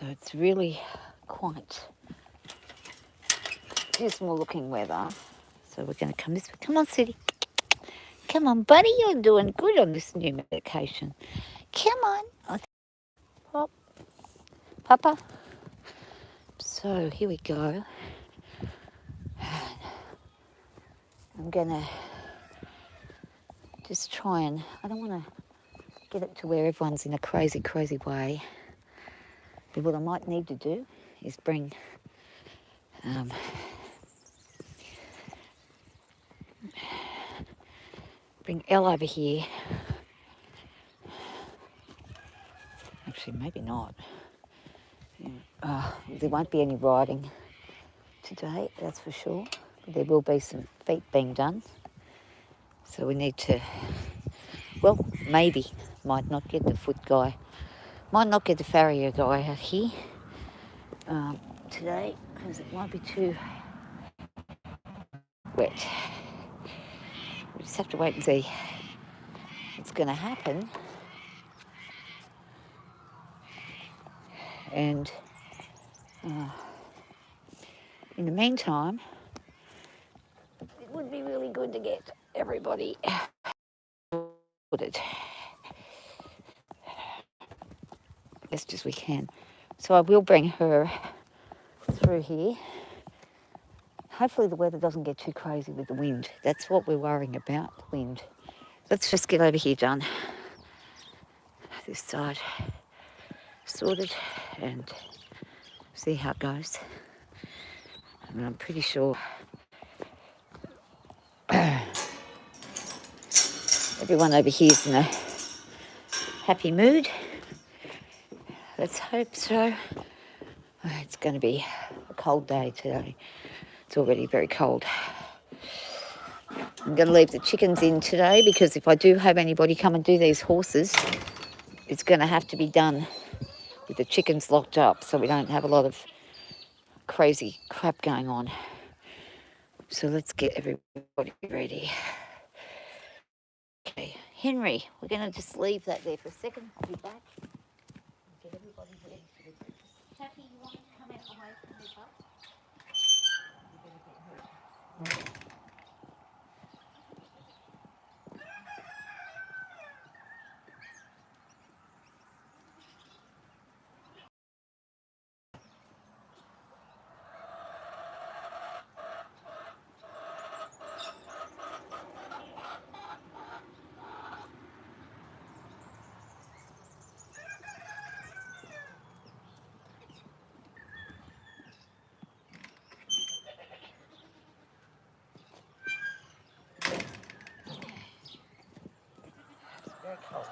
it's really quite dismal looking weather. So we're going to come this way. Come on, City. Come on, buddy. You're doing good on this new medication. Come on. Pop. Papa. So here we go. I'm going to just try and, I don't want to get it to where everyone's in a crazy, crazy way. But what I might need to do is bring Elle over here. Actually, maybe not. There won't be any riding today, that's for sure. But there will be some feet being done. So we need to, well, maybe, might not get the foot guy, might not get the farrier guy out here today because it might be too wet. We just have to wait and see what's going to happen. And in the meantime, it would be really good to get everybody sorted as best as we can. So I will bring her through here. Hopefully the weather doesn't get too crazy with the wind. That's what we're worrying about, the wind. Let's just get over here done. This side sorted and see how it goes. I mean, I'm pretty sure everyone over here is in a happy mood. Let's hope so. It's going to be a cold day today. It's already very cold. I'm going to leave the chickens in today because if I do have anybody come and do these horses, it's going to have to be done with the chickens locked up so we don't have a lot of crazy crap going on. So let's get everybody ready. Okay, Henry, we're going to just leave that there for a second. I'll be back. Get everybody ready for the breakfast. Taffy, you want to come out away from the bus? You're going to get hurt. Very cold.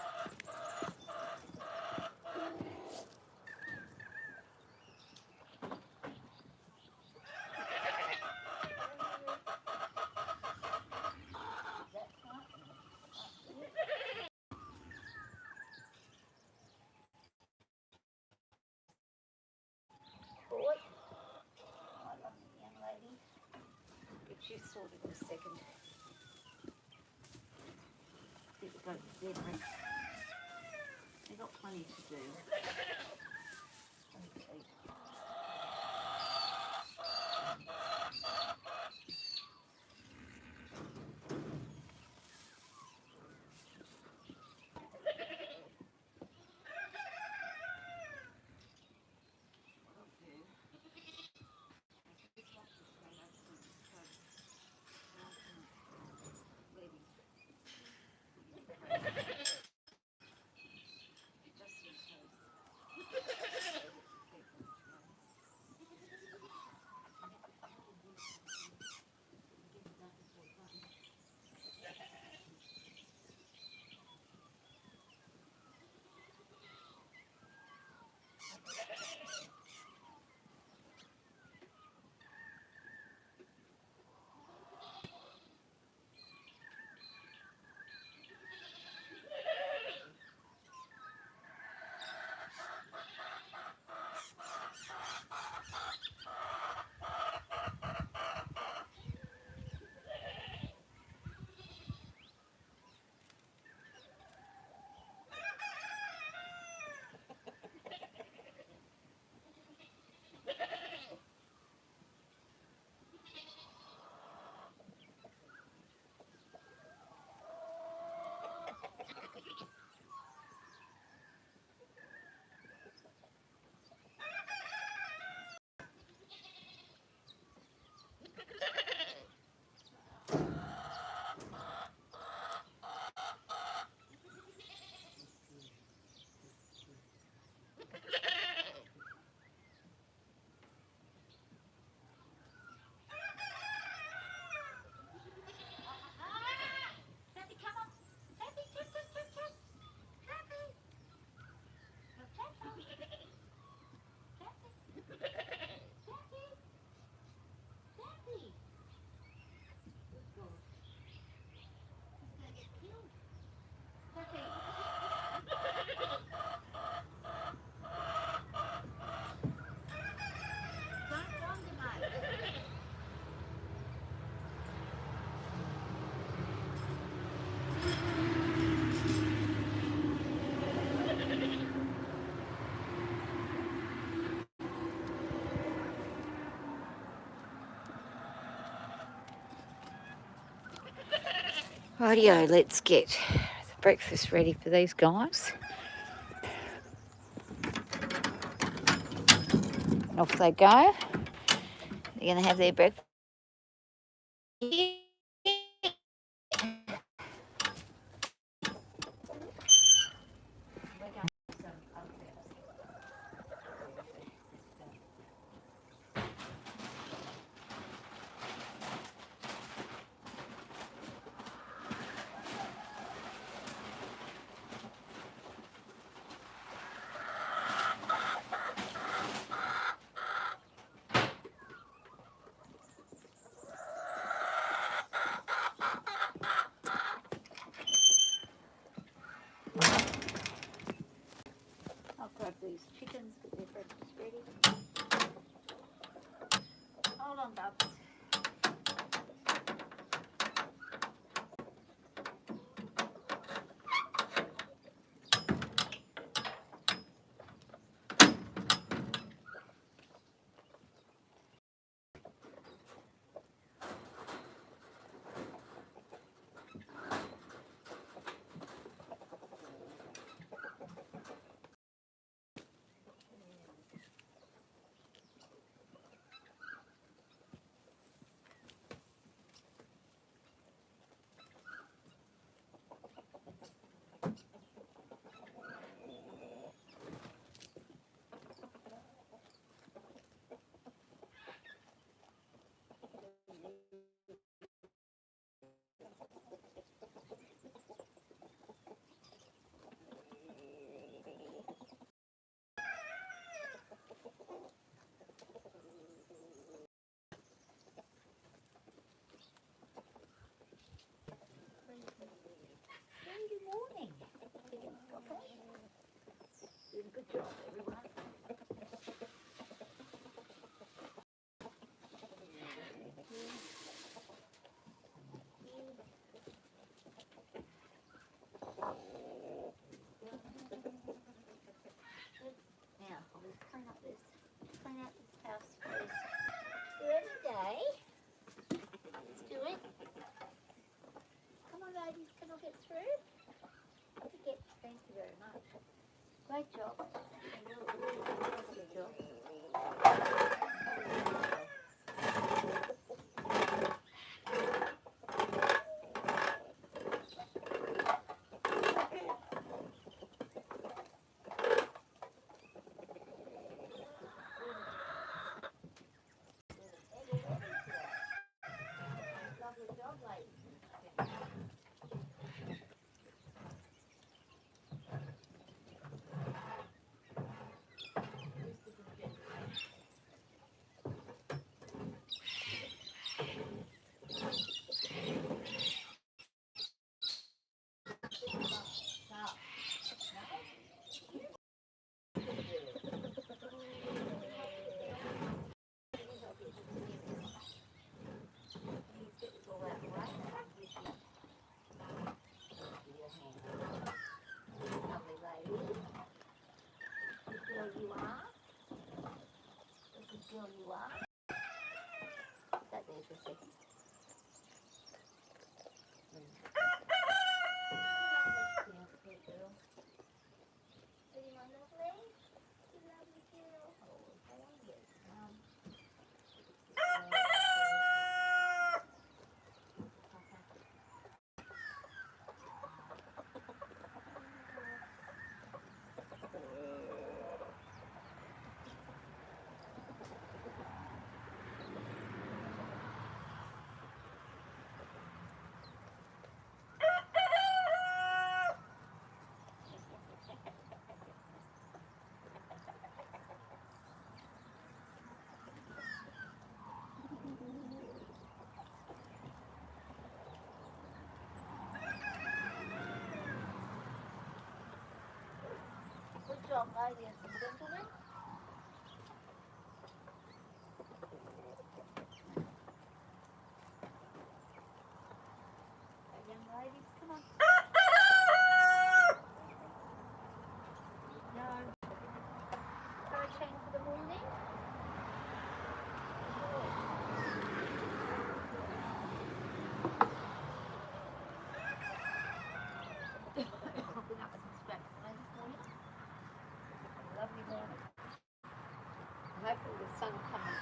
Boy. I love you, young lady. Get you sorted in a second. People go to dinner. They've got plenty to do. Plenty to eat. Rightio, let's get the breakfast ready for these guys. Off they go. They're going to have their breakfast. I'll grab these chickens, get their breakfast ready. Hold on, Bubs. Good morning. Doing a good job, everyone. Now, I'll just clean out this house first. Every day. Let's do it. Come on, ladies, can I get through? Thank you very much. Great job. Good job. Lovely job, ladies. You are. Good girl you are. That there for a second. Good job, ladies and gentlemen. Young ladies, come on. No. Hurricane for the morning.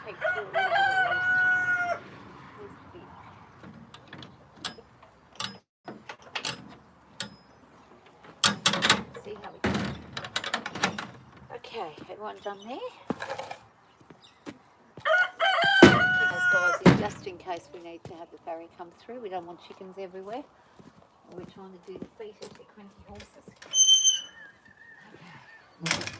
take 4 liters at least a bit. See how we go. Okay, everyone done there? Keep those guys in just in case we need to have the farrier come through. We don't want chickens everywhere. We're trying to do the feet of the 20 horses. Okay.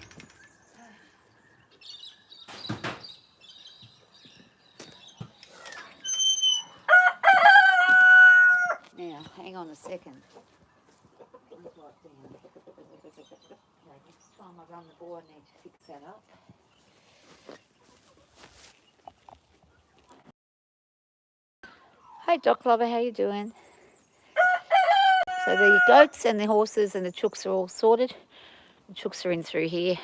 Now, hang on a second. Okay, next time I run the bore, I need to fix that up. Hi, Doc Lover, how you doing? So the goats and the horses and the chooks are all sorted. The chooks are in through here.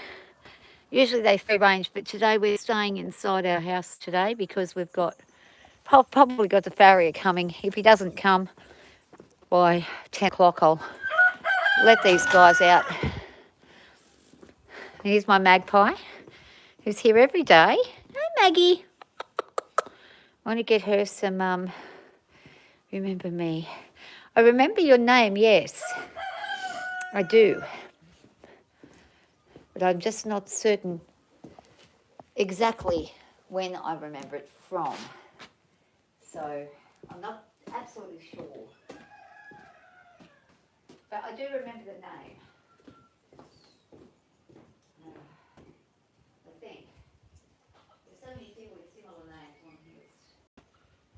Usually they free range, but today we're staying inside our house today because we've got probably got the farrier coming. If he doesn't come by 10 o'clock, I'll let these guys out. Here's my magpie, who's here every day. Hi, Maggie. I want to get her some, remember me. I remember your name, yes. I do. But I'm just not certain exactly when I remember it from. So I'm not absolutely sure. But I do remember the name. I think. There's so many people with similar names on here, it's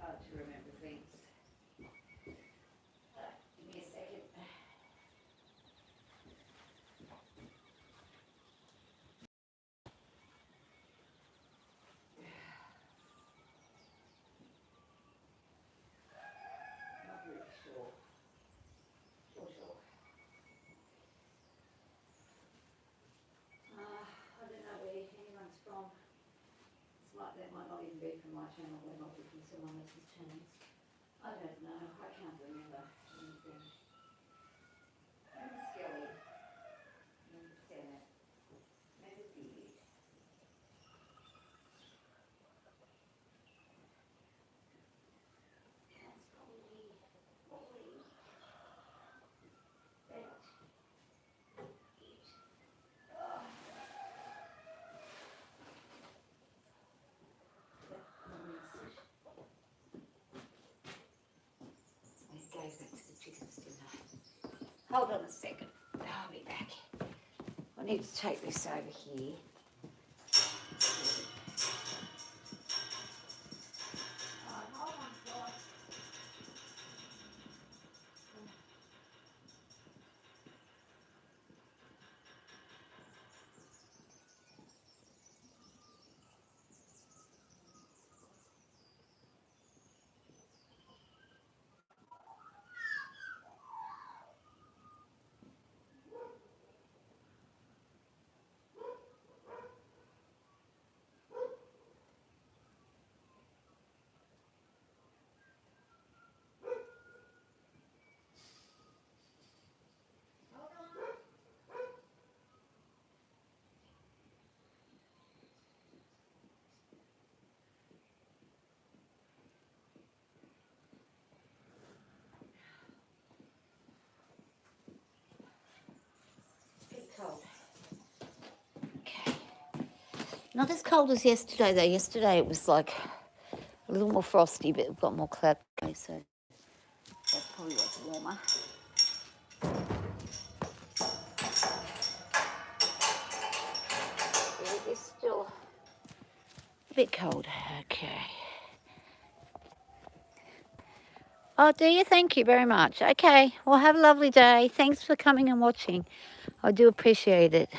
hard to remember things. Give me a second. Not really sure. Sure. I don't know where anyone's from. It's like that might not even be from my channel, they might be from someone else's channel. I don't know, I can't remember anything. Remember Skelly, remember Senate, remember Beard. That's probably about it. I gave that to the chickens, didn't I? Hold on a second. I'll be back. I need to take this over here. Hold on, guys. It's a bit cold. Okay. Not as cold as yesterday though. Yesterday it was like a little more frosty, but we've got more cloud today, so that's probably what's warmer. It is still a bit cold. Okay. Oh, do you? Thank you very much. Okay. Well, have a lovely day. Thanks for coming and watching. I do appreciate it.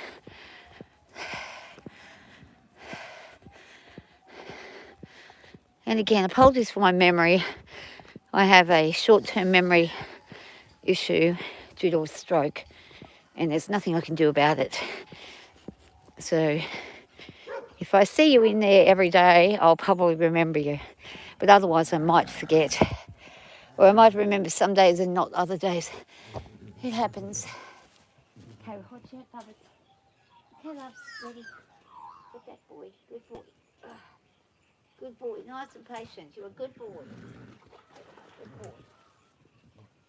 And again, apologies for my memory. I have a short-term memory issue due to a stroke, and there's nothing I can do about it. So if I see you in there every day, I'll probably remember you. But otherwise, I might forget. Or I might remember some days and not other days. It happens. Okay, watch out, Bubba. Okay, loves, ready. Get that boy. Good boy. Good boy. Nice and patient. You're a good boy. Good boy.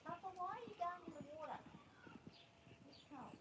Papa, why are you going in the water? It's cold.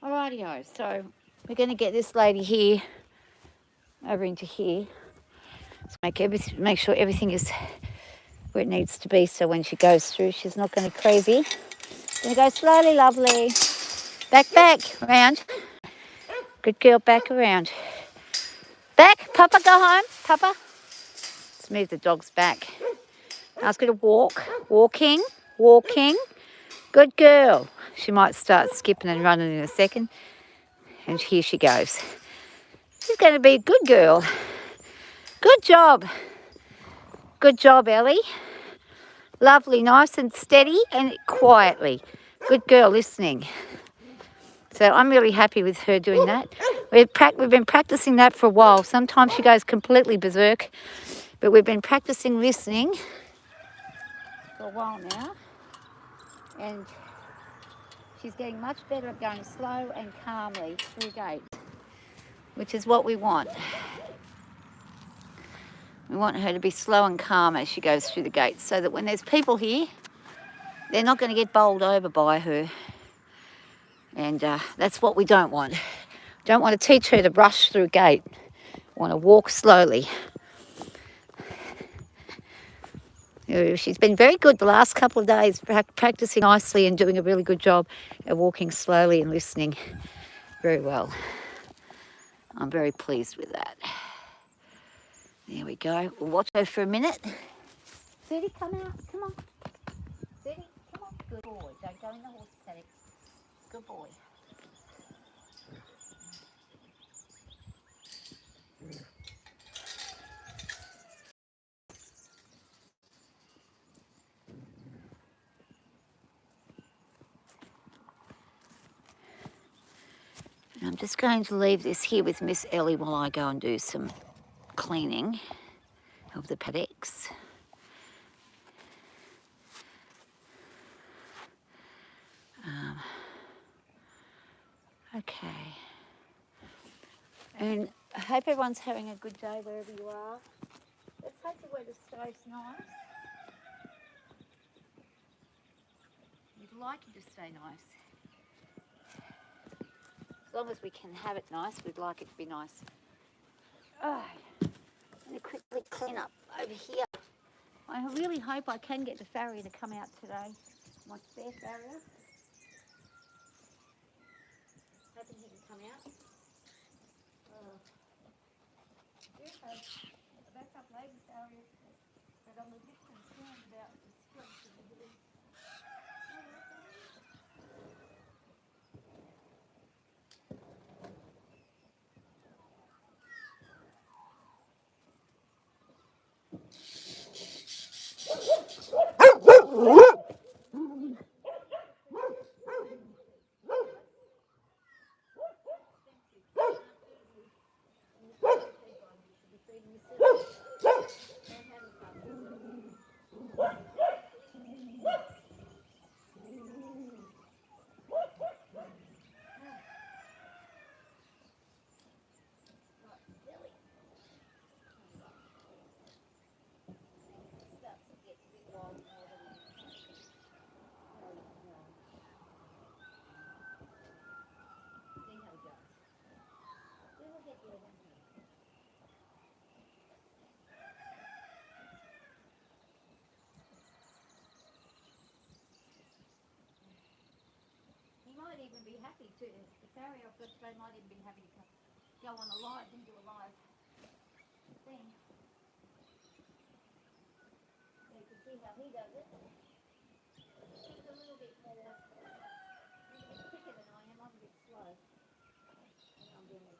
Alrighty-o, so we're going to get this lady here over into here. Let's make sure everything is where it needs to be, so when she goes through, she's not going to be crazy. Going to go slowly, lovely. Back, around. Good girl, back around. Back, Papa, go home. Papa. Let's move the dogs back. Ask her to walk. Walking. Good girl. She might start skipping and running in a second. And here she goes. She's going to be a good girl. Good job. Good job, Ellie. Lovely, nice and steady and quietly. Good girl, listening. So I'm really happy with her doing that. We've been practicing that for a while. Sometimes she goes completely berserk, but we've been practicing listening for a while now. And she's getting much better at going slow and calmly through gates, which is what we want. We want her to be slow and calm as she goes through the gates, so that when there's people here, they're not going to get bowled over by her. And that's what we don't want. Don't want to teach her to rush through a gate. We want to walk slowly. She's been very good the last couple of days, practicing nicely and doing a really good job at walking slowly and listening very well. I'm very pleased with that. There we go. We'll watch her for a minute. Sadie, come out. Come on. Sadie, come on. Good boy. Don't go in the horse paddock. Good boy. I'm just going to leave this here with Miss Ellie while I go and do some cleaning of the paddocks. Okay. And I hope everyone's having a good day wherever you are. Let's hope the weather stays nice. We'd like it to stay nice. As long as we can have it nice, we'd like it to be nice. Oh, I'm going to quickly clean up over here. I really hope I can get the farrier to come out today. My spare farrier. Hoping he can come out. There's a backup lady farrier, but I'm a bit concerned about the strength of the wood. He might even be happy to. The farrier I've got today might even be happy to go on a live and do a live thing. See how he does it. He's a little bit more, he's a bit quicker than I am. I'm a bit slow when I'm doing it.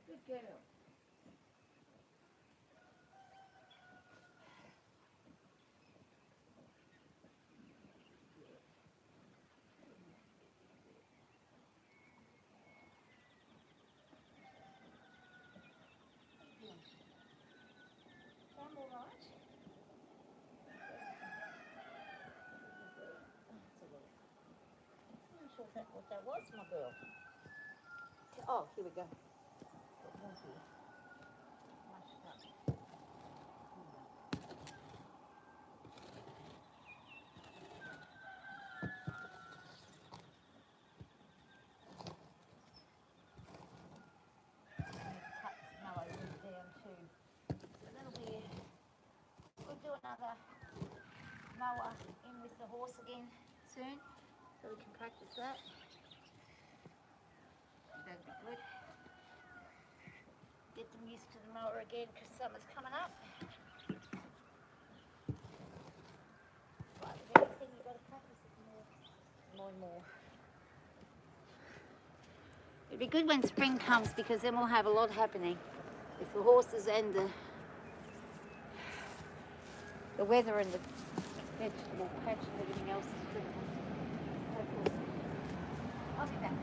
Good girl. I'm all right. I'm not sure what that was, my girl. Oh, here we go. It was here. Mashed up. Cut mellow root down too. So that'll be. We'll do another mower in with the horse again soon, so we can practice that. That'd be good. Get them used to the mower again because summer's coming up. Like with everything, you've got to practice it more and more. It'd be good when spring comes because then we'll have a lot happening with the horses and the weather and the vegetable patch and everything else is critical. Hopefully. I'll be back.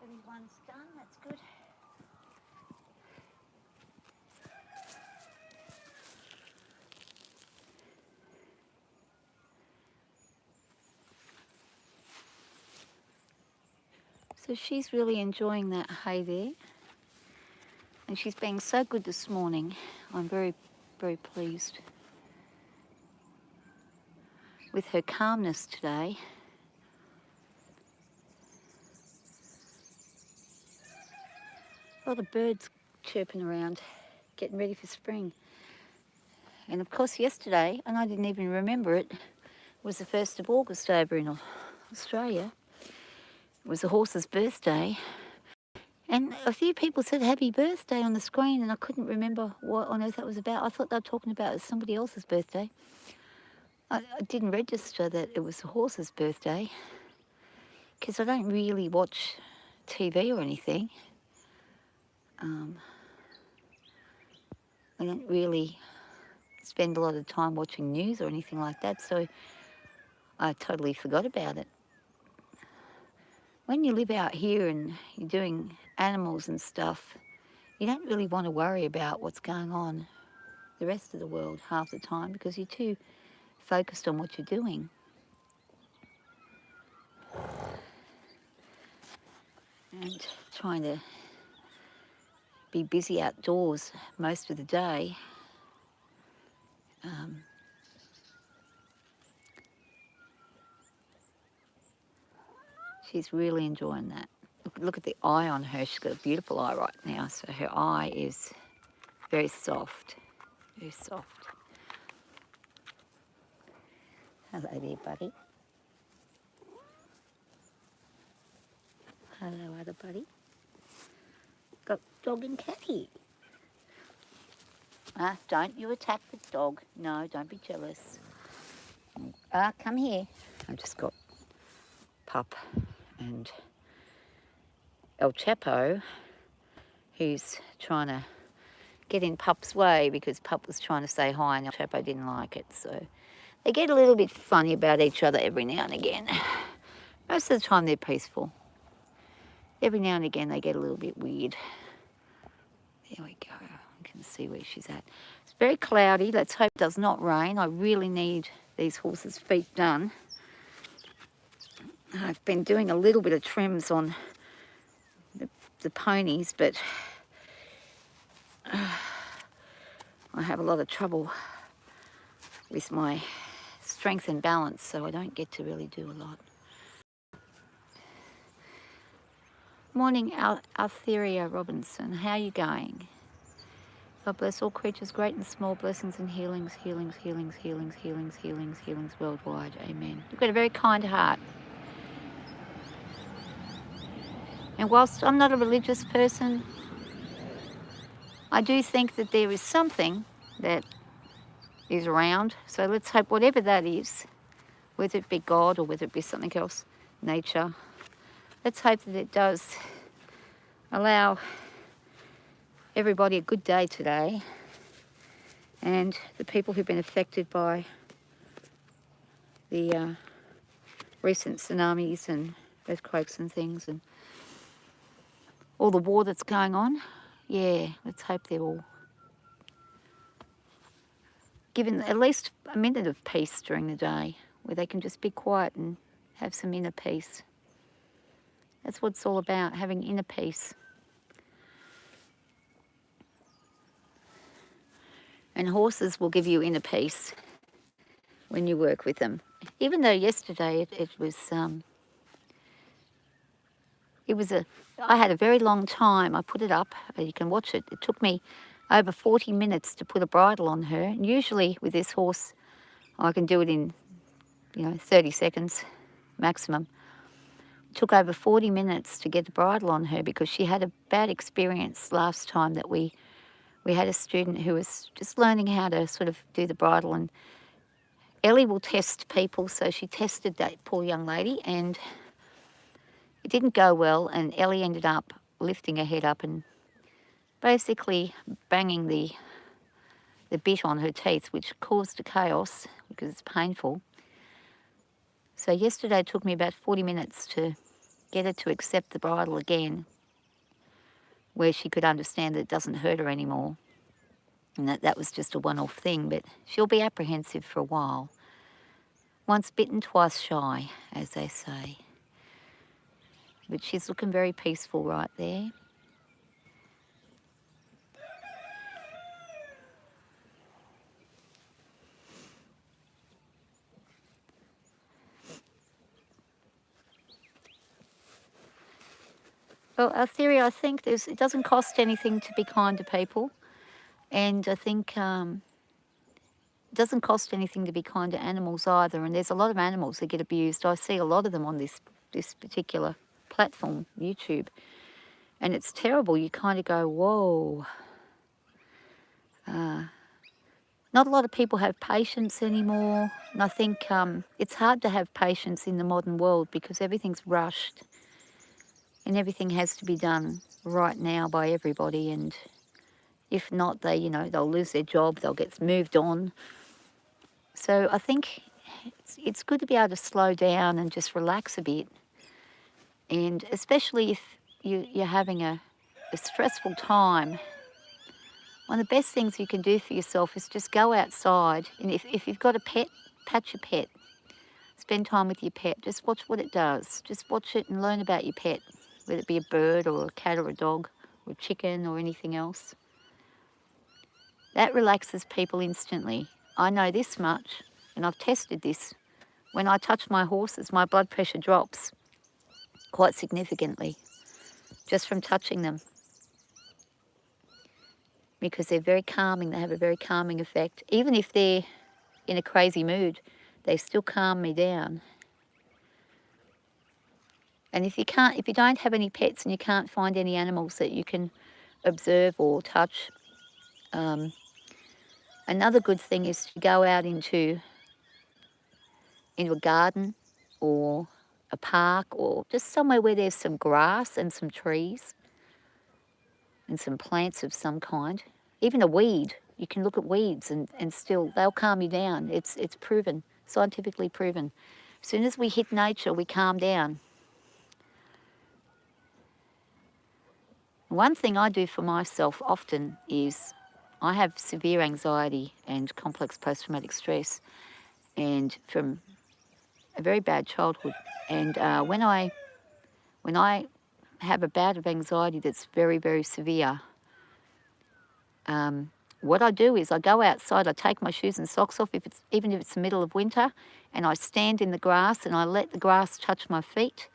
Everyone's done, that's good. So she's really enjoying that hay there. And she's being so good this morning. I'm very, very pleased with her calmness today. A lot of birds chirping around, getting ready for spring. And of course yesterday, and I didn't even remember it, was the 1st of August over in Australia. It was the horse's birthday. And a few people said happy birthday on the screen and I couldn't remember what on earth that was about. I thought they were talking about somebody else's birthday. I didn't register that it was the horse's birthday because I don't really watch TV or anything. I don't really spend a lot of time watching news or anything like that, so I totally forgot about it. when you live out here and you're doing animals and stuff, you don't really want to worry about what's going on the rest of the world half the time because you're too focused on what you're doing. And trying to be busy outdoors most of the day. She's really enjoying that. Look at the eye on her. She's got a beautiful eye right now. So her eye is very soft, very soft. Hello there, buddy. Hello, other buddy. Got dog and cat here. Don't you attack the dog. No, don't be jealous. Come here. I just got Pup and El Chapo, who's trying to get in Pup's way because Pup was trying to say hi and El Chapo didn't like it. So they get a little bit funny about each other every now and again. Most of the time they're peaceful. Every now and again they get a little bit weird. There we go. You can see where she's at. It's very cloudy. Let's hope it does not rain. I really need these horses' feet done. I've been doing a little bit of trims on the ponies, but I have a lot of trouble with my strength and balance, so I don't get to really do a lot. Morning, Altheria Robinson. How are you going? God bless all creatures, great and small, blessings and healings, healings, healings, healings, healings, healings, healings worldwide. Amen. You've got a very kind heart. And whilst I'm not a religious person, I do think that there is something that is around. So let's hope whatever that is, whether it be God or whether it be something else, nature, let's hope that it does allow everybody a good day today, and the people who've been affected by the recent tsunamis and earthquakes and things and all the war that's going on, yeah, let's hope they're all given at least a minute of peace during the day where they can just be quiet and have some inner peace. That's what it's all about, having inner peace. And horses will give you inner peace when you work with them. Even though yesterday I had a very long time. I put it up, you can watch it. It took me over 40 minutes to put a bridle on her. And usually with this horse, I can do it in, 30 seconds maximum. It took over 40 minutes to get the bridle on her because she had a bad experience last time that we had a student who was just learning how to sort of do the bridle, and Ellie will test people, so she tested that poor young lady and it didn't go well, and Ellie ended up lifting her head up and basically banging the bit on her teeth, which caused a chaos because it's painful. So yesterday it took me about 40 minutes to get her to accept the bridle again, where she could understand that it doesn't hurt her anymore and that was just a one-off thing, but she'll be apprehensive for a while. Once bitten, twice shy, as they say. But she's looking very peaceful right there. Well, our theory, I think, it doesn't cost anything to be kind to people. And I think it doesn't cost anything to be kind to animals either. And there's a lot of animals that get abused. I see a lot of them on this particular platform, YouTube. And it's terrible. You kind of go, whoa. Not a lot of people have patience anymore. And I think it's hard to have patience in the modern world because everything's rushed. And everything has to be done right now by everybody. And if not, they'll lose their job, they'll get moved on. So I think it's good to be able to slow down and just relax a bit And especially if you're having a stressful time, one of the best things you can do for yourself is just go outside. And if you've got a pet, pat your pet. Spend time with your pet. Just watch what it does. Just watch it and learn about your pet, whether it be a bird or a cat or a dog or a chicken or anything else. That relaxes people instantly. I know this much, and I've tested this. When I touch my horses, my blood pressure drops quite significantly just from touching them, because they're very calming. They have a very calming effect. Even if they're in a crazy mood, they still calm me down. And if you don't have any pets and you can't find any animals that you can observe or touch, another good thing is to go out into a garden or a park or just somewhere where there's some grass and some trees and some plants of some kind. Even a weed. You can look at weeds and still they'll calm you down. It's proven, scientifically proven. As soon as we hit nature, we calm down. One thing I do for myself often is I have severe anxiety and complex post-traumatic stress, and from a very bad childhood. And when I have a bout of anxiety that's very, very severe, what I do is I go outside, I take my shoes and socks off, even if it's the middle of winter, and I stand in the grass and I let the grass touch my feet,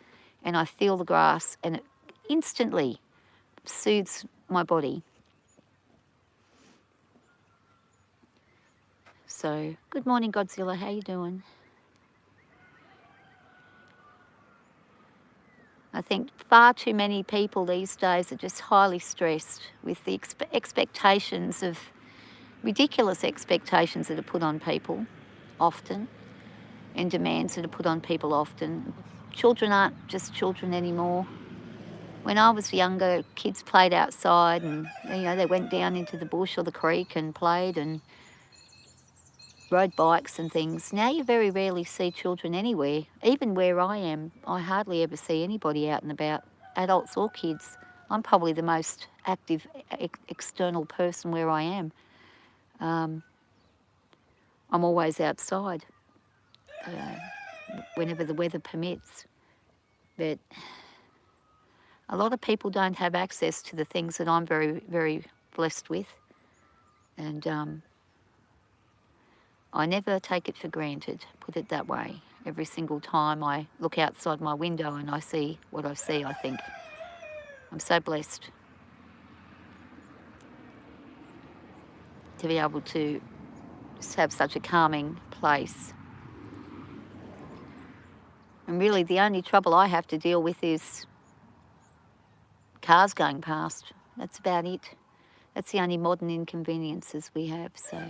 and I feel the grass, and it instantly soothes my body. So, good morning, Godzilla. How you doing? I think far too many people these days are just highly stressed with the expectations of ridiculous expectations that are put on people often, and demands that are put on people often. Children aren't just children anymore. When I was younger, kids played outside and they went down into the bush or the creek and played and rode bikes and things. Now you very rarely see children anywhere. Even where I am, I hardly ever see anybody out and about, adults or kids. I'm probably the most active external person where I am. I'm always outside whenever the weather permits. But a lot of people don't have access to the things that I'm very, very blessed with. And I never take it for granted, put it that way. Every single time I look outside my window and I see what I see, I think, I'm so blessed to be able to just have such a calming place. And really the only trouble I have to deal with is cars going past. That's about it. That's the only modern inconveniences we have, so.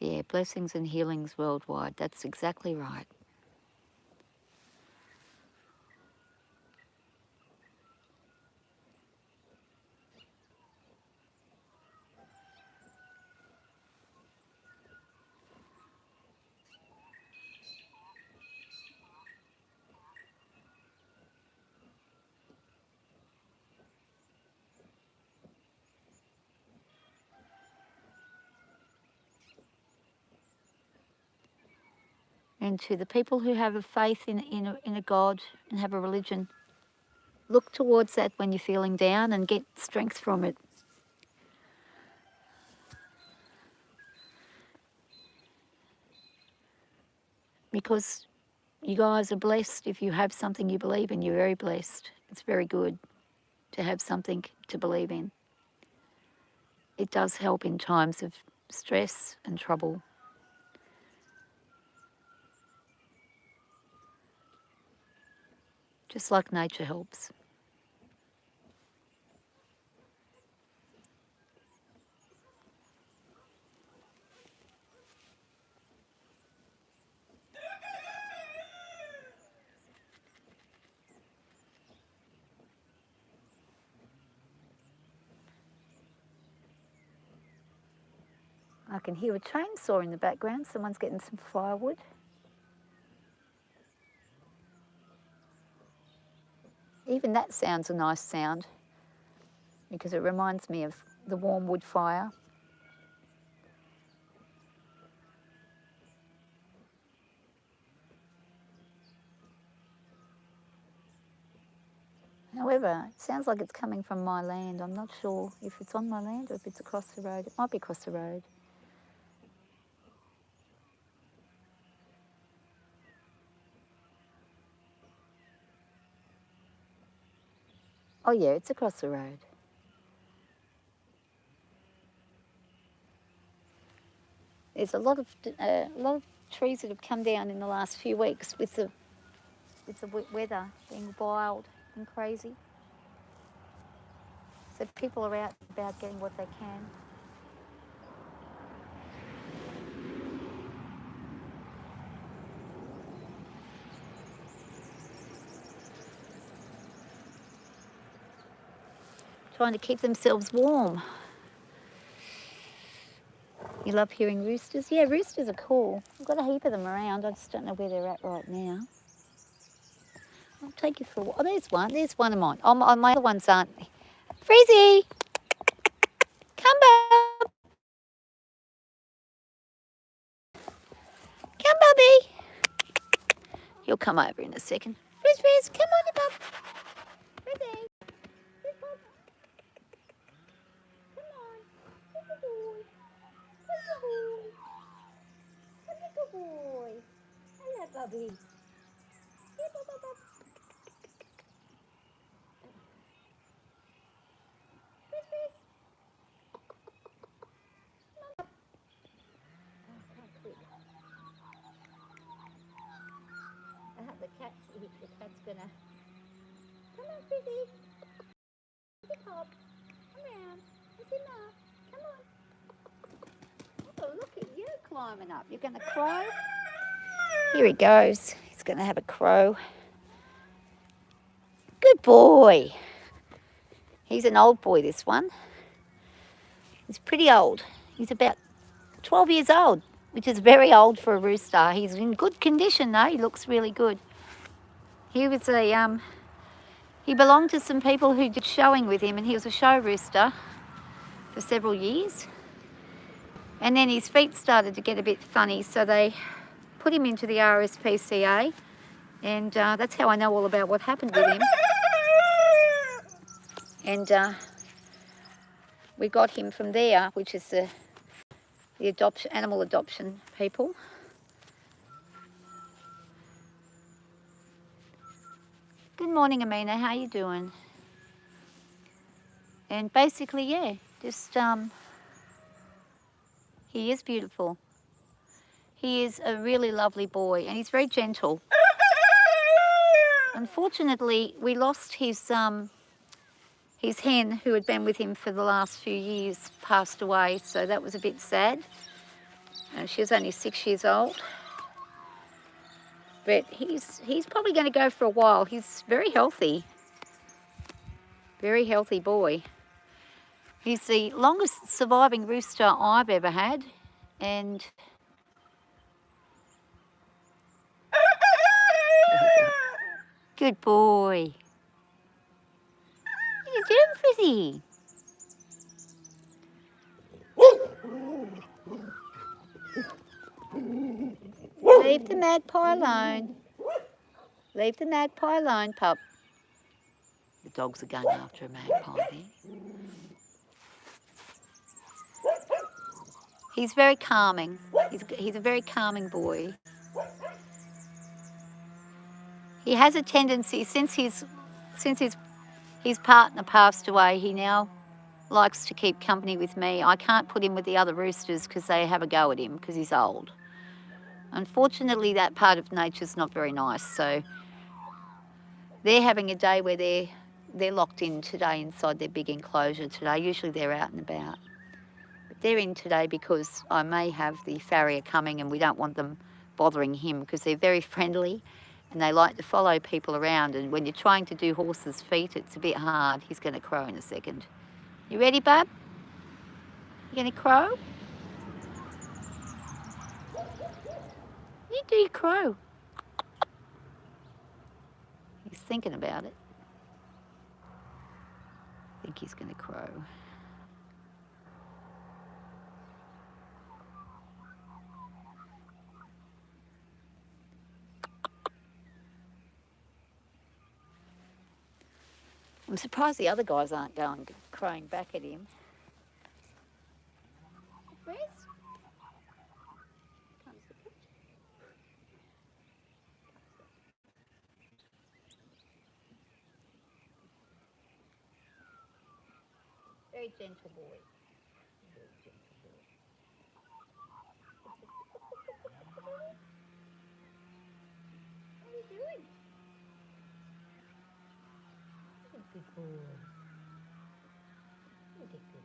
Yeah, blessings and healings worldwide. That's exactly right. And to the people who have a faith in a God and have a religion, look towards that when you're feeling down and get strength from it. Because you guys are blessed if you have something you believe in. You're very blessed. It's very good to have something to believe in. It does help in times of stress and trouble. Just like nature helps. I can hear a chainsaw in the background. Someone's getting some firewood. Even that sound's a nice sound because it reminds me of the warm wood fire. However, it sounds like it's coming from my land. I'm not sure if it's on my land or if it's across the road. It might be across the road. Oh yeah, it's across the road. There's a lot of trees that have come down in the last few weeks with the weather being wild and crazy. So people are out about getting what they can. Trying to keep themselves warm. You love hearing roosters? Yeah, roosters are cool. I've got a heap of them around. I just don't know where they're at right now. I'll take you for a walk. Oh, there's one. There's one of mine. Oh, my other ones aren't. Freezy! Come back! Come, Bubby! He'll come over in a second. Frizz, come on, you bub. Frizzy! Frizz, bub. Come on. Frizz, good boy. Frizz, good boy. Frizz, good boy. Hello, Bubby. Here, bub, bub, bub. Frizz, Frizz. The cat's gonna. Come on, Fizzy. Fizzy Pop. Come around. Fizzy Ma. Come on. Oh, look at you climbing up. You're gonna crow? Here he goes. He's gonna have a crow. Good boy. He's an old boy, this one. He's pretty old. He's about 12 years old, which is very old for a rooster. He's in good condition though. He looks really good. He was he belonged to some people who did showing with him, and he was a show rooster for several years. And then his feet started to get a bit funny, so they put him into the RSPCA, and that's how I know all about what happened with him. And we got him from there, which is the animal adoption people. Good morning, Amina. How you doing? And basically, yeah, just he is beautiful. He is a really lovely boy, and he's very gentle. Unfortunately, we lost his hen, who had been with him for the last few years, passed away, so that was a bit sad. She was only 6 years old. But he's probably going to go for a while. He's very healthy boy. He's the longest surviving rooster I've ever had, and good boy. What are you doing, Frizzy? Leave the magpie alone. Leave the magpie alone, pup. The dogs are going after a magpie there. He's very calming. He's a very calming boy. He has a tendency, since his partner passed away, he now likes to keep company with me. I can't put him with the other roosters because they have a go at him because he's old. Unfortunately, that part of nature's not very nice, so they're having a day where they're locked in today inside their big enclosure today. Usually they're out and about. But they're in today because I may have the farrier coming, and we don't want them bothering him because they're very friendly and they like to follow people around, and when you're trying to do horses' feet, it's a bit hard. He's going to crow in a second. You ready, bub? You going to crow? You do your crow. He's thinking about it. I think he's going to crow. I'm surprised the other guys aren't going crowing back at him. Where's? Very gentle boy. Very gentle boy. What are you doing? You're a good boy. You're a good boy.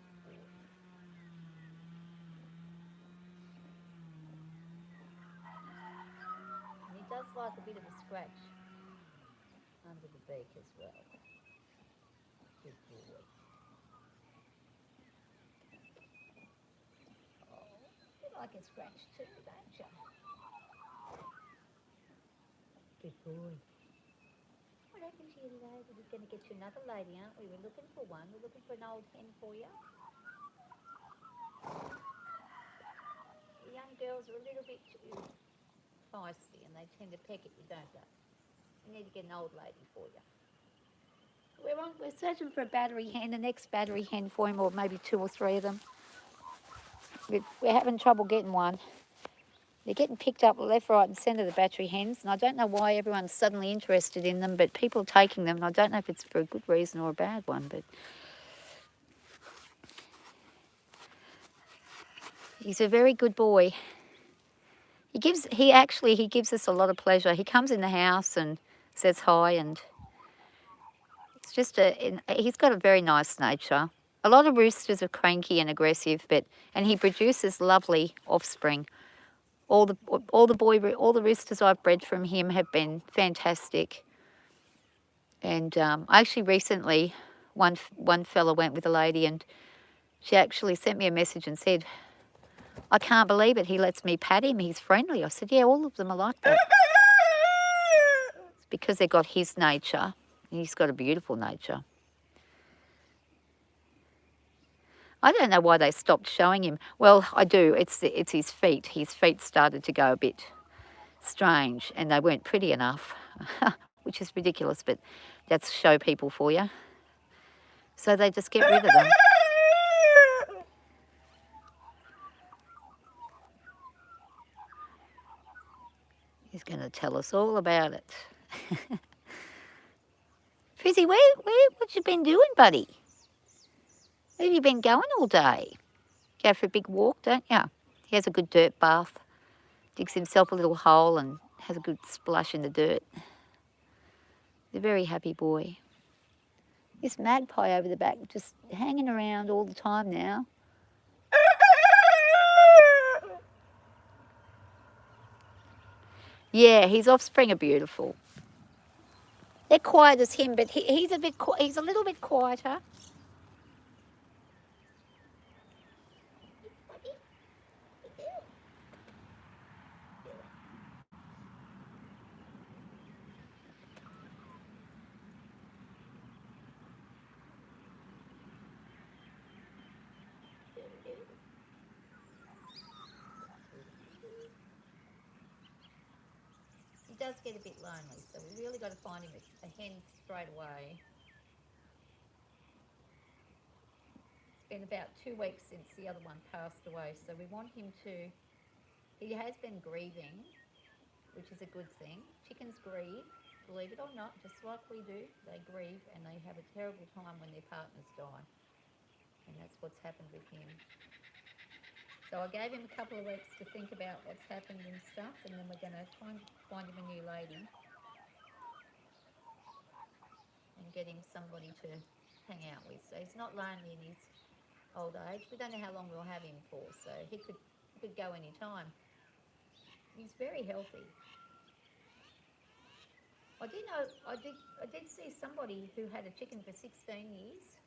And he does like a bit of a scratch under the beak as well. Good boy. Oh, you like a scratch too, don't you? Good boy. What happened to you today? We're going to get you another lady, aren't we? We're looking for one. We're looking for an old hen for you. The young girls are a little bit too feisty and they tend to peck at you, don't they? We need to get an old lady for you. We're searching for a battery hen, the next battery hen for him, or maybe 2 or 3 of them. We're having trouble getting one. They're getting picked up left, right and centre, the battery hens, and I don't know why everyone's suddenly interested in them, but people are taking them, and I don't know if it's for a good reason or a bad one, but he's a very good boy. He gives us a lot of pleasure. He comes in the house and says hi, and it's just he's got a very nice nature. A lot of roosters are cranky and aggressive, and he produces lovely offspring. All the roosters I've bred from him have been fantastic. And I actually recently, one fella went with a lady, and she actually sent me a message and said, "I can't believe it. He lets me pat him. He's friendly." I said, "Yeah, all of them are like that." It's because they've got his nature. He's got a beautiful nature. I don't know why they stopped showing him. Well, I do. It's his feet. His feet started to go a bit strange, and they weren't pretty enough, which is ridiculous, but that's show people for you. So they just get rid of them. He's going to tell us all about it. Frizzy, what you been doing, buddy? Where have you been going all day? Go for a big walk, don't you? He has a good dirt bath. Digs himself a little hole and has a good splash in the dirt. He's a very happy boy. This magpie over the back just hanging around all the time now. Yeah, his offspring are beautiful. They're quiet as him, but he's a little bit quieter. He does get a bit lonely, so we really got to find him a hen straight away. It's been about 2 weeks since the other one passed away, so we want him to... He has been grieving, which is a good thing. Chickens grieve, believe it or not, just like we do. They grieve and they have a terrible time when their partners die. And that's what's happened with him. So I gave him a couple of weeks to think about what's happened and stuff, and then we're going to try and find him a new lady and get him somebody to hang out with. So he's not lonely in his old age. We don't know how long we'll have him for, so he could go any time. He's very healthy. I did see somebody who had a chicken for 16 years,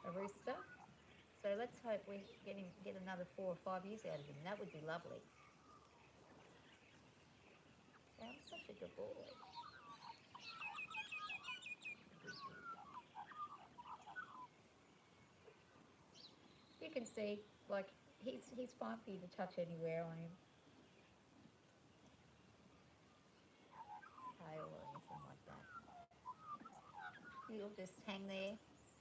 a rooster. So let's hope we get another 4 or 5 years out of him. That would be lovely. a good boy. You can see, like, he's fine for you to touch anywhere on him. Tail or anything like that. He'll just hang there.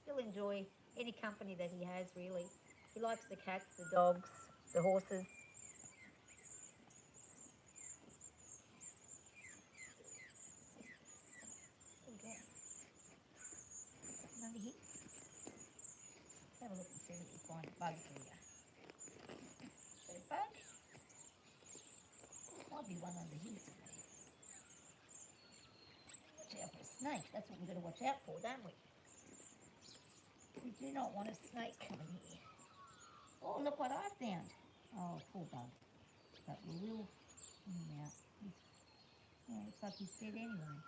He'll enjoy any company that he has, really. He likes the cats, the dogs, the horses. Okay. Something under here. Have a look and see if you find a bug for you. Is that a bug? Might be one under here somewhere. Watch out for a snake. That's what we've got to watch out for, don't we? We do not want a snake coming here. Oh, look what I found. Oh, poor bug. But we will bring him out. Looks like he's dead anyway.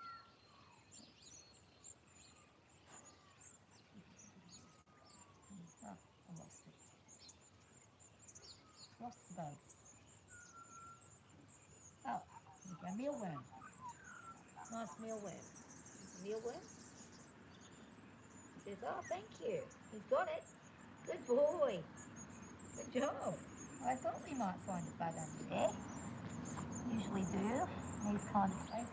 Oh, I lost it. Lost the bug. Oh, we've got a mealworm. Nice mealworm. Mealworm? He says, oh, thank you. He's got it. Good boy. Good job. I thought we might find a bug under there. Usually do in these kind of places.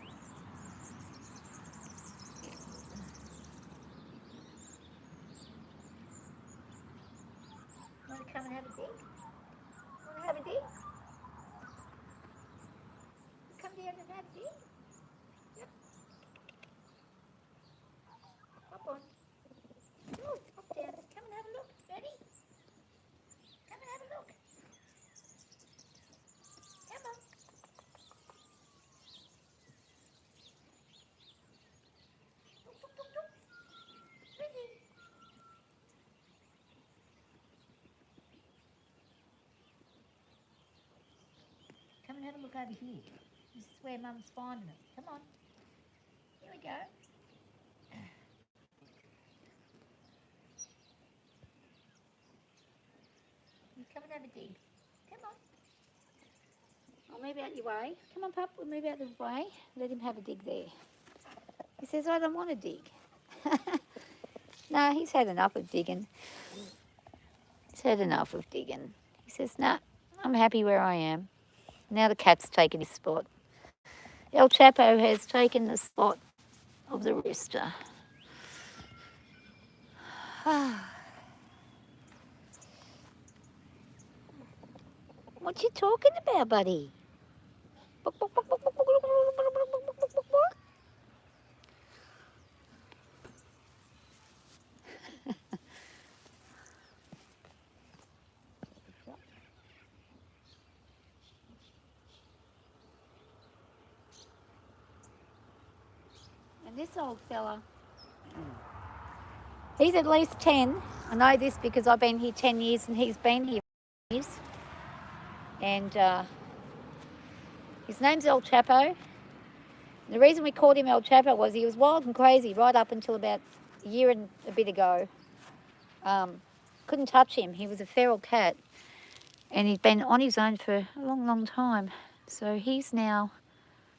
Want to come and have a dig? Want to have a dig? Come down and have a dig? Yep. Hop on. Oh, hop down. Come and have a look. Ready? Come and have a look. Come on. Look, look, look, look. Where's he? Come and have a look over here. This is where Mum's finding it. Come on. Here we go. You come and have a dig. Come on. I'll move out your way. Come on, pup. We'll move out the way. Let him have a dig there. He says, I don't want to dig. No, he's had enough of digging. He's had enough of digging. He says, nah, I'm happy where I am. Now the cat's taken his spot. El Chapo has taken the spot of the rooster. What you talking about, buddy? And this old fella, he's at least 10. I know this because I've been here 10 years and he's been here 10 years. And his name's El Chapo. The reason we called him El Chapo was he was wild and crazy right up until about a year and a bit ago. Couldn't touch him. He was a feral cat. And he's been on his own for a long, long time. So he's now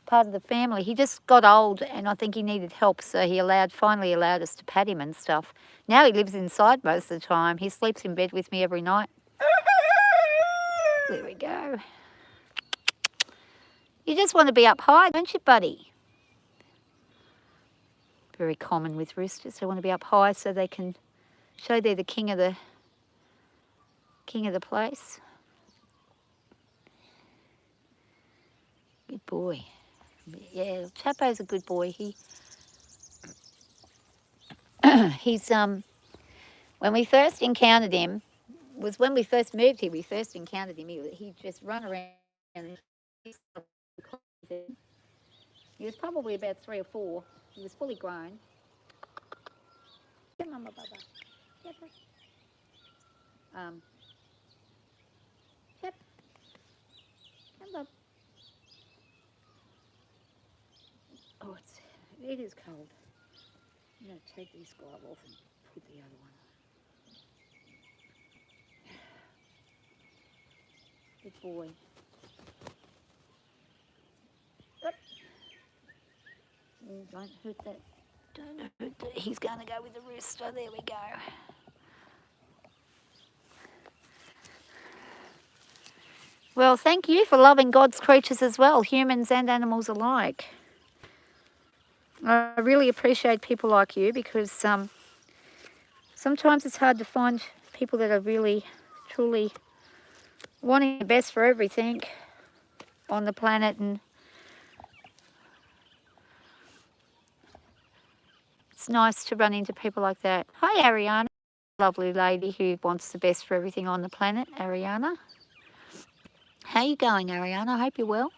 part of the family. He just got old and I think he needed help. So he finally allowed us to pat him and stuff. Now he lives inside most of the time. He sleeps in bed with me every night. There we go. You just want to be up high, don't you, buddy? Very common with roosters. They want to be up high so they can show they're the king of the place. Good boy. Yeah, Chapo's a good boy. He's when we first encountered him was when we first moved here. We first encountered him. He just run around. He was probably about 3 or 4. He was fully grown. Yeah, Mama Baba. Yep. Yep. Come on. Oh, it is cold. I'm going to take this glove off and put the other one on. Good boy. Yep. Don't hurt that. Don't hurt that. He's going to go with the rooster. There we go. Well, thank you for loving God's creatures as well, humans and animals alike. I really appreciate people like you because sometimes it's hard to find people that are really, truly wanting the best for everything on the planet, and it's nice to run into people like that. Hi, Ariana. Lovely lady who wants the best for everything on the planet, Ariana. How you going, Ariana? I hope you're well.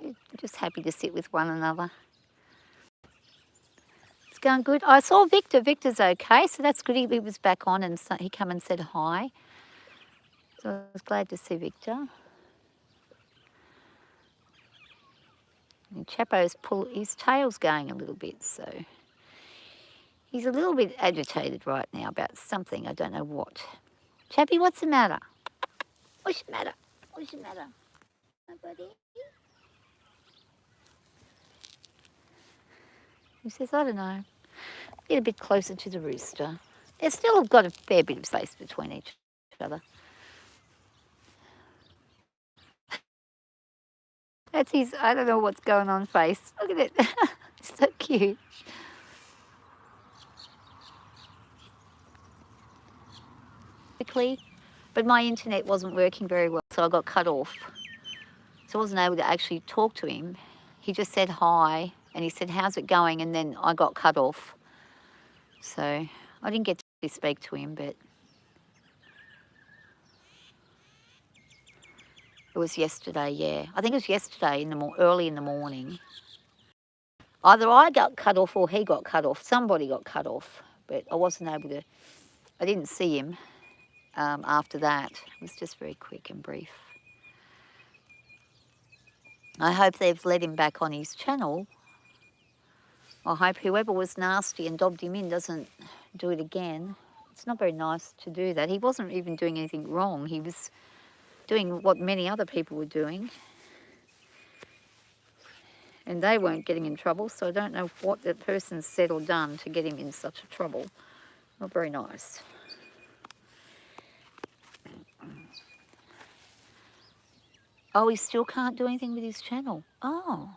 You're just happy to sit with one another. It's going good. I saw Victor. Victor's okay, so that's good. He was back on and he come and said hi. So I was glad to see Victor. And Chapo's his tail's going a little bit, so he's a little bit agitated right now about something. I don't know what. Chappy, what's the matter? What's the matter? What's the matter? My buddy? He says, I don't know. Get a bit closer to the rooster. They've still got a fair bit of space between each other. That's his, I don't know what's going on face. Look at it. It's so cute. But my internet wasn't working very well, so I got cut off. So I wasn't able to actually talk to him. He just said hi, and he said, how's it going? And then I got cut off. So I didn't get to speak to him, but it was yesterday, yeah. I think it was yesterday, early in the morning. Either I got cut off or he got cut off. Somebody got cut off, but I wasn't able to, I didn't see him after that. It was just very quick and brief. I hope they've let him back on his channel. I hope whoever was nasty and dobbed him in doesn't do it again. It's not very nice to do that. He wasn't even doing anything wrong. He was doing what many other people were doing. And they weren't getting in trouble, so I don't know what the person said or done to get him in such a trouble. Not very nice. Oh, he still can't do anything with his channel. Oh.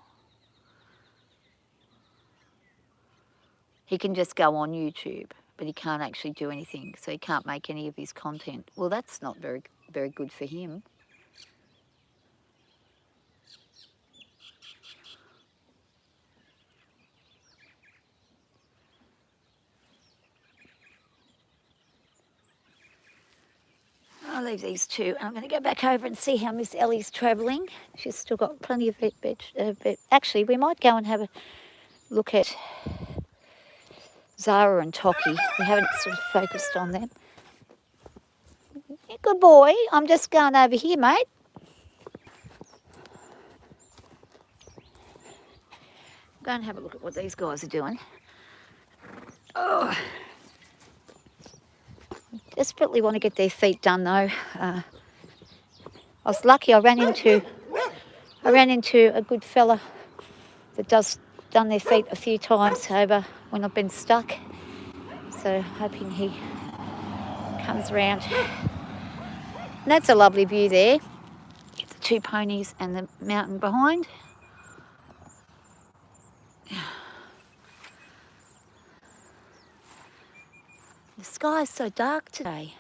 He can just go on YouTube, but he can't actually do anything, so he can't make any of his content. Well, that's not very, very good for him. I'll leave these two. I'm going to go back over and see how Miss Ellie's travelling. She's still got plenty of actually, we might go and have a look at Zara and Toki. We haven't sort of focused on them. Yeah, good boy. I'm just going over here, mate. Go and have a look at what these guys are doing. Oh. Desperately want to get their feet done though. I was lucky. I ran into a good fella that done their feet a few times over when I've been stuck. So hoping he comes around. And that's a lovely view there. The two ponies and the mountain behind. The sky is so dark today.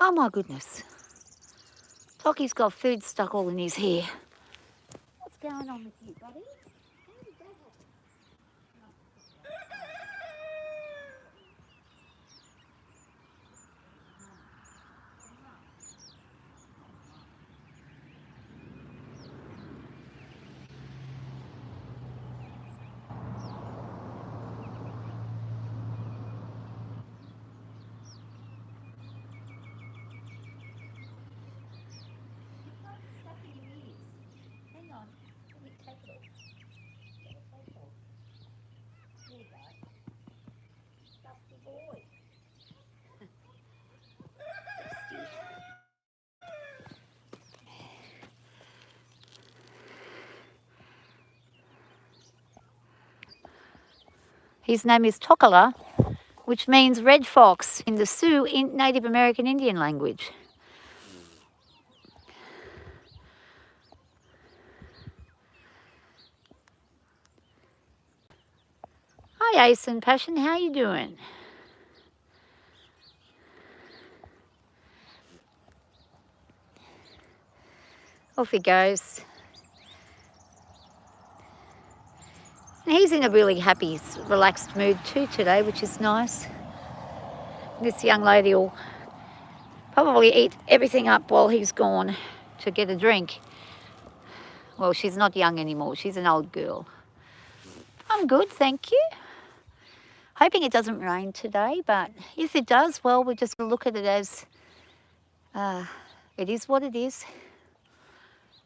Oh my goodness. Toki's got food stuck all in his hair. What's going on with you, buddy? Hang on, let me take it off. His name is Tokala, which means red fox in the Sioux in Native American Indian language. Hi Ace and Passion, how you doing? Off he goes. And he's in a really happy, relaxed mood too today, which is nice. This young lady will probably eat everything up while he's gone to get a drink. Well, she's not young anymore. She's an old girl. I'm good, thank you. Hoping it doesn't rain today, but if it does, well, we're just going to look at it as it is what it is.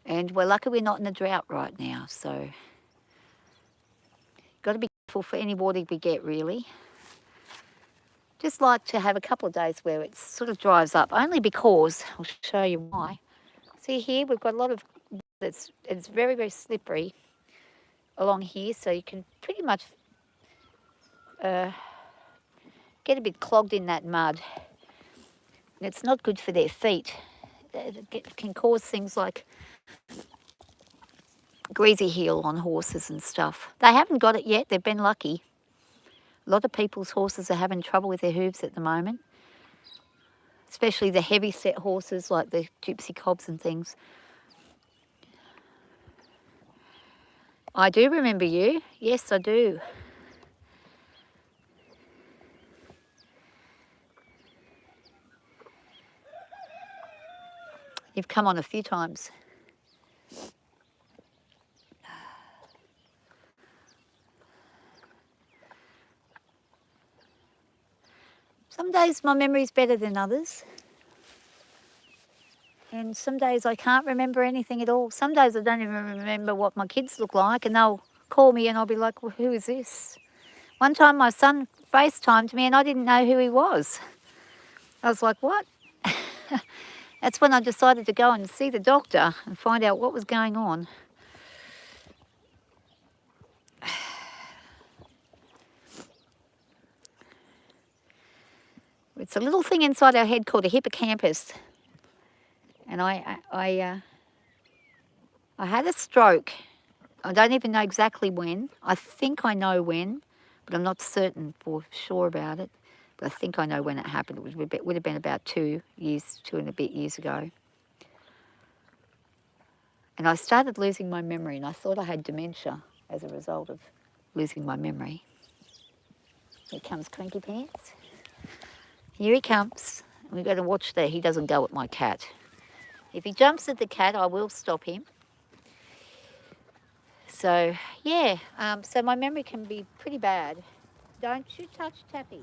And we're lucky we're not in a drought right now, so got to be careful for any water we get, really. Just like to have a couple of days where it sort of dries up, only because, I'll show you why. See here, we've got a lot of, it's very, very slippery along here, so you can pretty much get a bit clogged in that mud. And it's not good for their feet. It can cause things like greasy heel on horses and stuff. They haven't got it yet, they've been lucky. A lot of people's horses are having trouble with their hooves at the moment, especially the heavy set horses like the gypsy cobs and things. I do remember you. Yes, I do. You've come on a few times. Some days my memory's better than others. And some days I can't remember anything at all. Some days I don't even remember what my kids look like, and they'll call me and I'll be like, well, who is this? One time my son FaceTimed me and I didn't know who he was. I was like, what? That's when I decided to go and see the doctor and find out what was going on. It's a little thing inside our head called a hippocampus. And I had a stroke. I don't even know exactly when. I think I know when, but I'm not certain for sure about it. But I think I know when it happened. It would have been about 2 and a bit years ago. And I started losing my memory, and I thought I had dementia as a result of losing my memory. Here comes Cranky Pants. Here he comes. We've got to watch that he doesn't go at my cat. If he jumps at the cat, I will stop him. So, yeah, so my memory can be pretty bad. Don't you touch Tappy.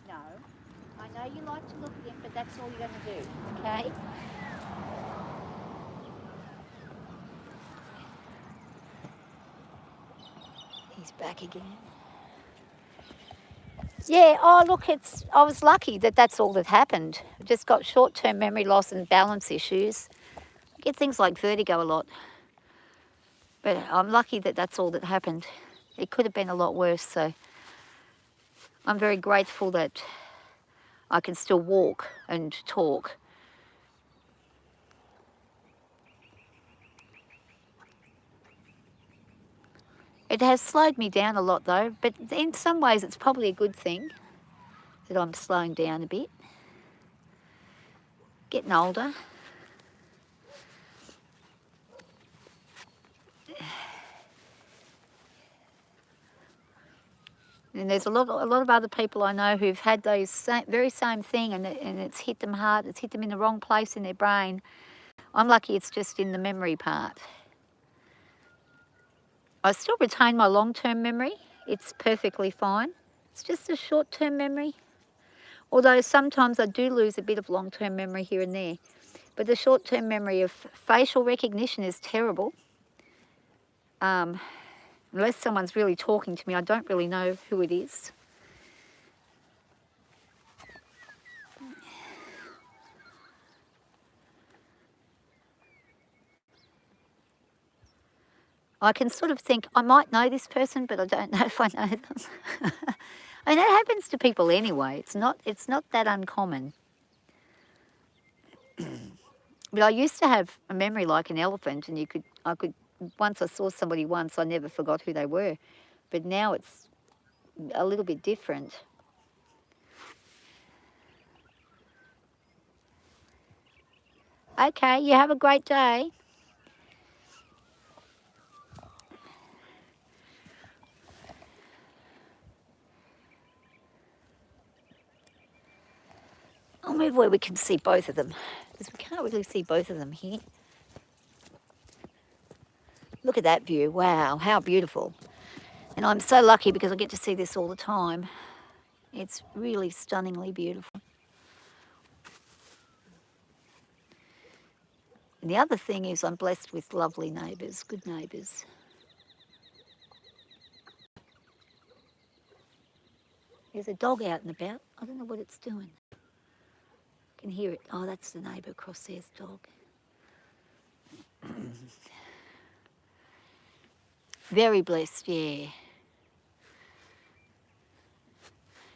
No. I know you like to look at him, but that's all you're going to do, okay? He's back again. Yeah, oh look, I was lucky that that's all that happened. I just got short-term memory loss and balance issues. I get things like vertigo a lot. But I'm lucky that that's all that happened. It could have been a lot worse, so I'm very grateful that I can still walk and talk. It has slowed me down a lot though, but in some ways it's probably a good thing that I'm slowing down a bit. Getting older. And there's a lot of other people I know who've had those very same thing, and it's hit them hard. It's hit them in the wrong place in their brain. I'm lucky it's just in the memory part. I still retain my long-term memory. It's perfectly fine. It's just a short-term memory. Although sometimes I do lose a bit of long-term memory here and there. But the short-term memory of facial recognition is terrible. Unless someone's really talking to me, I don't really know who it is. I can sort of think, I might know this person, but I don't know if I know them. I mean, that happens to people anyway. It's not that uncommon. But I used to have a memory like an elephant, and I could, once I saw somebody once, I never forgot who they were. But now it's a little bit different. Okay, you have a great day. I'll move where we can see both of them, because we can't really see both of them here. Look at that view. Wow, how beautiful. And I'm so lucky because I get to see this all the time. It's really stunningly beautiful. And the other thing is I'm blessed with lovely neighbours, good neighbours. There's a dog out and about. I don't know what it's doing. I can hear it. Oh, that's the neighbour across there's dog. Very blessed, yeah.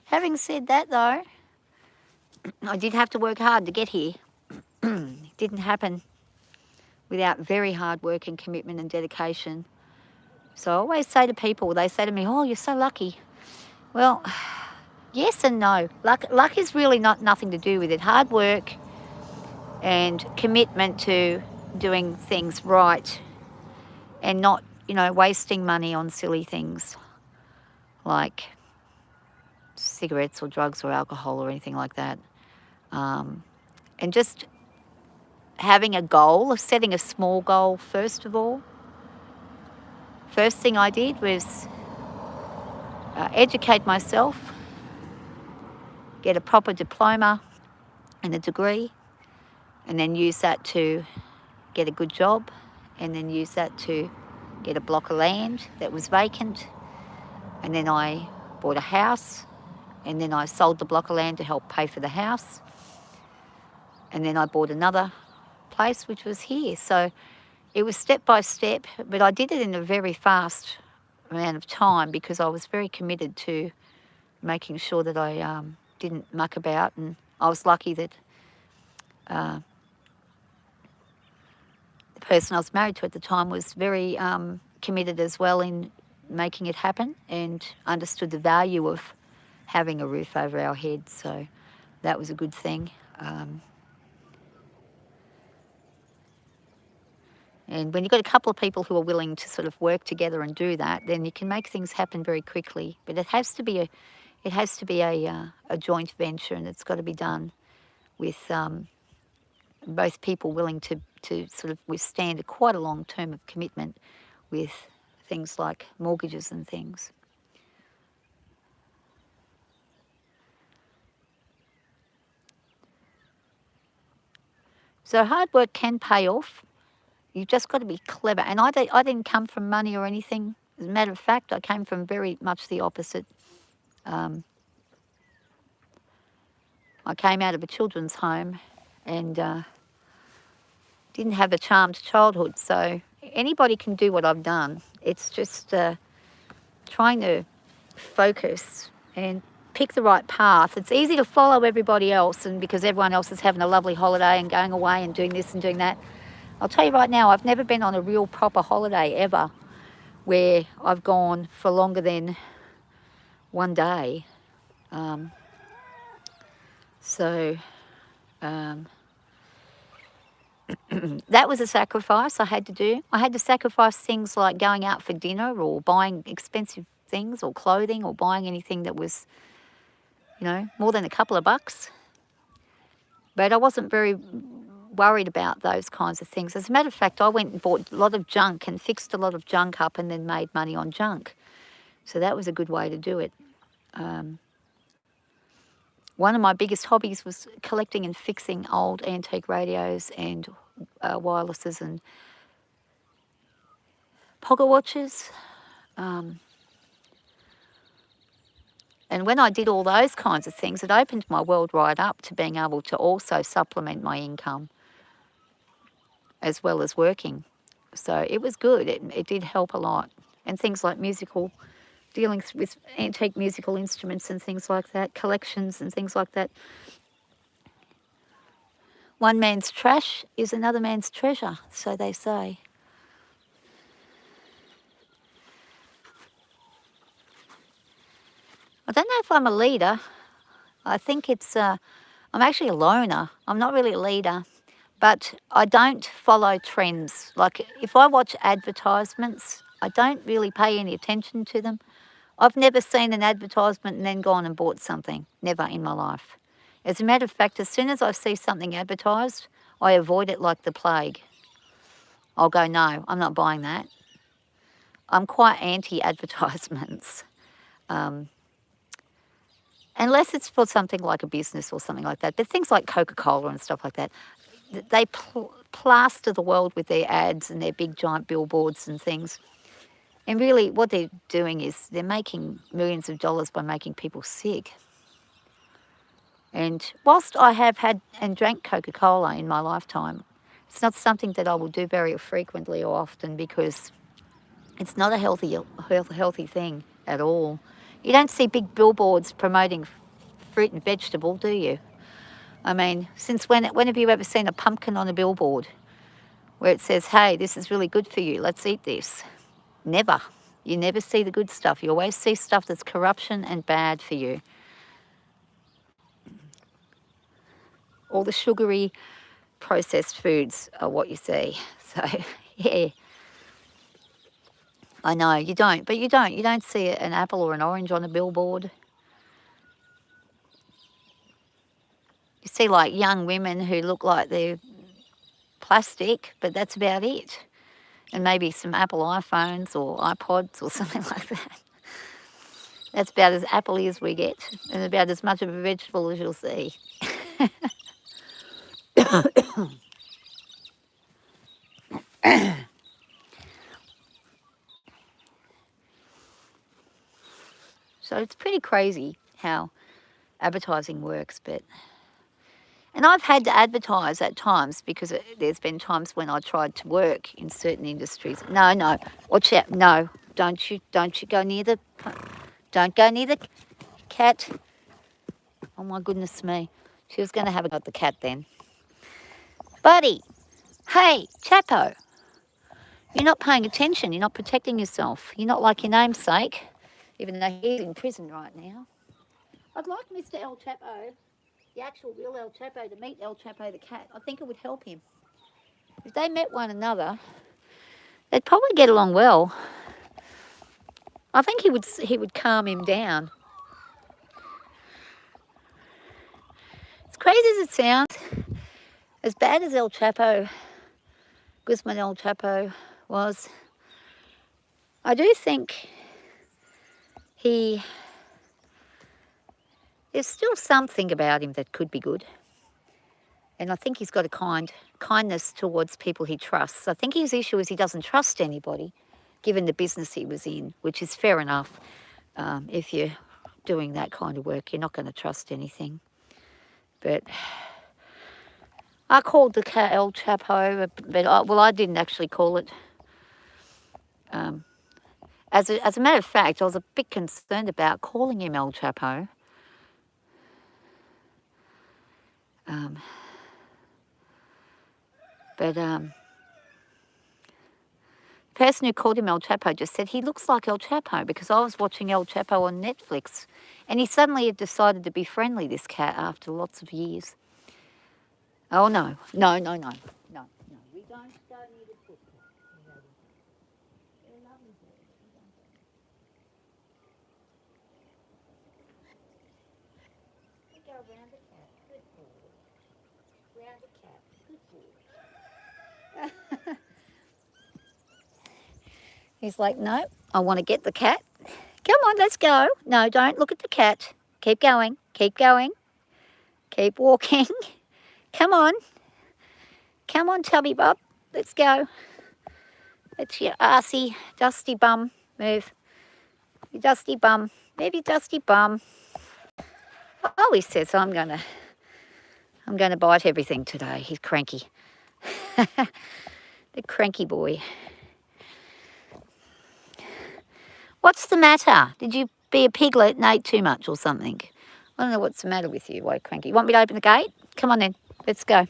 Having said that though, I did have to work hard to get here. It didn't happen without very hard work and commitment and dedication. So I always say to people, they say to me, oh, you're so lucky. Well, yes and no. Luck is really nothing to do with it. Hard work and commitment to doing things right and not, wasting money on silly things like cigarettes or drugs or alcohol or anything like that. And just having a goal, setting a small goal first of all. First thing I did was educate myself, get a proper diploma and a degree, and then use that to get a good job, and then use that to get a block of land that was vacant, and then I bought a house, and then I sold the block of land to help pay for the house, and then I bought another place, which was here. So it was step by step, but I did it in a very fast amount of time because I was very committed to making sure that I didn't muck about, and I was lucky that the person I was married to at the time was very committed as well in making it happen and understood the value of having a roof over our heads. So that was a good thing. And when you've got a couple of people who are willing to sort of work together and do that, then you can make things happen very quickly. But it has to be a joint venture, and it's got to be done with both people willing to sort of withstand quite a long term of commitment with things like mortgages and things. So hard work can pay off. You've just got to be clever. And I didn't come from money or anything. As a matter of fact, I came from very much the opposite. I came out of a children's home and didn't have a charmed childhood. So anybody can do what I've done. It's just trying to focus and pick the right path. It's easy to follow everybody else, and because everyone else is having a lovely holiday and going away and doing this and doing that. I'll tell you right now, I've never been on a real proper holiday ever where I've gone for longer than one day. That was a sacrifice I had to do. I had to sacrifice things like going out for dinner or buying expensive things or clothing or buying anything that was, more than a couple of bucks. But I wasn't very worried about those kinds of things. As a matter of fact, I went and bought a lot of junk and fixed a lot of junk up and then made money on junk. So that was a good way to do it. One of my biggest hobbies was collecting and fixing old antique radios and wirelesses and pocket watches. And when I did all those kinds of things, it opened my world right up to being able to also supplement my income as well as working. So it was good. It did help a lot. And things like dealing with antique musical instruments and things like that, collections and things like that. One man's trash is another man's treasure, so they say. I don't know if I'm a leader. I think I'm actually a loner. I'm not really a leader, but I don't follow trends. Like if I watch advertisements, I don't really pay any attention to them. I've never seen an advertisement and then gone and bought something. Never in my life. As a matter of fact, as soon as I see something advertised, I avoid it like the plague. I'll go, no, I'm not buying that. I'm quite anti-advertisements. Unless it's for something like a business or something like that. But things like Coca-Cola and stuff like that, they plaster the world with their ads and their big giant billboards and things. And really what they're doing is they're making millions of dollars by making people sick. And whilst I have had and drank Coca-Cola in my lifetime, it's not something that I will do very frequently or often because it's not a healthy thing at all. You don't see big billboards promoting fruit and vegetable, do you? I mean, since when have you ever seen a pumpkin on a billboard where it says, hey, this is really good for you, let's eat this? Never. You never see the good stuff. You always see stuff that's corruption and bad for you. All the sugary processed foods are what you see. So, yeah. I know, you don't, but you don't see an apple or an orange on a billboard. You see like young women who look like they're plastic, but that's about it. And maybe some Apple iPhones or iPods or something like that. That's about as Apple-y as we get, and about as much of a vegetable as you'll see. So it's pretty crazy how advertising works, and I've had to advertise at times because there's been times when I tried to work in certain industries. No, watch out. No, don't you go near the cat. Oh my goodness me. She was going to have got the cat then. Buddy, hey, Chapo, you're not paying attention. You're not protecting yourself. You're not like your namesake, even though he's in prison right now. I'd like Mr. El Chapo, the actual real El Chapo, to meet El Chapo the cat. I think it would help him. If they met one another, they'd probably get along well. I think he would calm him down. As crazy as it sounds, as bad as El Chapo, Guzman El Chapo was, I do think there's still something about him that could be good. And I think he's got a kindness towards people he trusts. I think his issue is he doesn't trust anybody, given the business he was in, which is fair enough. If you're doing that kind of work, you're not going to trust anything. But I called the cat El Chapo, but I didn't actually call it. As a matter of fact, I was a bit concerned about calling him El Chapo. But the person who called him El Chapo just said he looks like El Chapo because I was watching El Chapo on Netflix and he suddenly had decided to be friendly, this cat, after lots of years. Oh, no. We don't go near the footpath. They're lovely birds. We don't go. We go around the cat. Good boy. Round the cat. Good boy. He's like, no, I want to get the cat. Come on, let's go. No, don't look at the cat. Keep going. Keep going. Keep walking. Come on. Come on, Tubby Bob. Let's go. It's your arsey, dusty bum. Move. You dusty bum. Move your dusty bum. Oh, he says, I'm gonna bite everything today. He's cranky. The cranky boy. What's the matter? Did you be a piglet and ate too much or something? I don't know what's the matter with you, why cranky. You want me to open the gate? Come on then, let's go.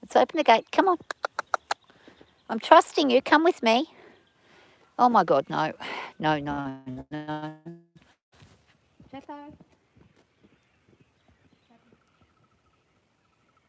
Let's open the gate, come on. I'm trusting you, come with me. Oh my God, no. No, no, no. Chapo.